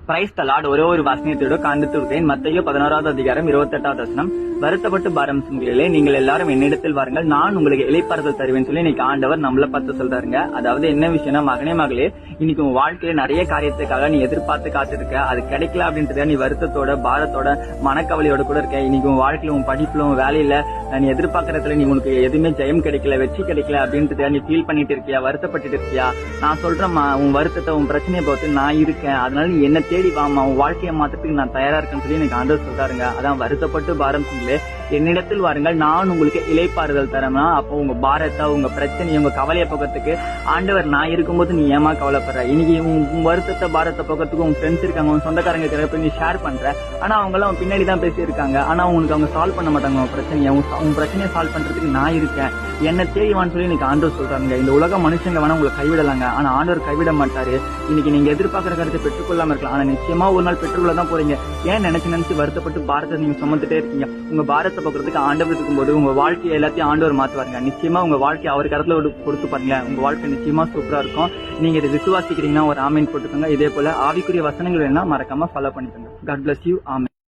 Price தலாட் ஒரே ஒரு வசனத்தோடு காண்பித்துள்ளேன். மத்தேயு 11வது அதிகாரம் 28வது வசனம். வருத்தப்பட்டு பாரம் சுமக்கிறீர்களே, நீங்கள் எல்லாரும் என்னிடத்தில் வாருங்கள், நான் உங்களுக்கு இளைப்பாறுதல் தருவேன் சொல்லி இன்னைக்கு ஆண்டவர் நம்மள பார்த்து சொல்றாருங்க. அதாவது என்ன விஷயம்னா, மகனே மகளே, இன்னைக்கு உன் வாழ்க்கையில நிறைய காரியத்துக்காக நீ எதிர்பார்த்து காத்திருக்க, அது கிடைக்கல அப்படின்றத நீ வருத்தத்தோட பாரத்தோட மனக்கவலையோட கூட இருக்க. இன்னைக்கு உன் வாழ்க்கையில உன் படிப்புல உன் வேலையில நீ எதிர்பார்க்கறதுல நீ உனக்கு எதுவுமே ஜெயம் கிடைக்கல, வெற்றி கிடைக்கல அப்படின்றத நீ ஃபீல் பண்ணிட்டு இருக்கியா, வருத்தப்பட்டு இருக்கியா? நான் சொல்றேம்மா, உன் வருத்தத்தை உன் பிரச்சனையை பார்த்து நான் இருக்கேன், அதனால நீ என்ன தேடி வாமா, உன் வாழ்க்கையை மாற்றத்துக்கு நான் தயாரா இருக்கேன்னு சொல்லி எனக்கு ஆண்டவர் சொல்றாருங்க. அதான் வருத்தப்பட்டு பாரம் சுமக்கிறீர்களே, என்னிடத்தில் வாருங்கள், நான் உங்களுக்கு இளைப்பாறுதல் தரேன்னா, அப்போ உங்க பாரத்தை உங்க பிரச்சனையை உங்க கவலையை போக்கிறதுக்கு ஆண்டவர் நான் இருக்கும்போது நீ ஏமா கவலைப்படுற? இன்னைக்கு உன் வருத்தத்தை பாரத்தை போக்கிறதுக்கு உங்க ஃப்ரெண்ட்ஸ் இருக்காங்க, உன் சொந்தக்காரங்க இருக்கிற நீ ஷேர் பண்ற, ஆனா அவங்க எல்லாம் பின்னாடி தான் பேசி இருக்காங்க, ஆனா உங்களுக்கு அவங்க சால்வ் பண்ண மாட்டாங்க உன் பிரச்சனையை. உன் பிரச்சனையை சால்வ் பண்றதுக்கு நான் இருக்கேன், என்ன தேடிவான்னு சொல்லி இன்னைக்கு ஆண்டவர் சொல்றாங்க. இந்த உலக மனுஷங்க வேணா உங்களை கைவிடலாங்க, ஆனா ஆண்டவர் கைவிட மாட்டாரு. இன்னைக்கு நீங்க எதிர்பார்க்கிற கருத்தை பெற்றுக்கொள்ளாம இருக்கலாம், ஆனா நிச்சயமா ஒரு நாள் பெற்றுக்கொள்ள தான் போறீங்க. ஏன் நினைச்சு வருத்தப்பட்டு பாரத்தை நீங்க சுமந்துட்டே இருக்கீங்க? உங்க பாரத்தை போக்குறதுக்கு ஆண்டவர் இருக்கும்போது உங்க வாழ்க்கையை எல்லாத்தையும் ஆண்டவர் மாத்துவாருங்க. நிச்சயமா உங்க வாழ்க்கையை அவர் கருத்துல கொடுத்து பாருங்க, உங்க வாழ்க்கை நிச்சயமா சூப்பரா இருக்கும். நீங்க இதை விசுவாசிக்கிறீங்கன்னா ஒரு ஆமீன் போட்டுக்கோங்க. இதே போல ஆவிக்குரிய வசனங்கள் வேணா மறக்காம ஃபாலோ பண்ணிக்கோங்க. God bless you. ஆமென்.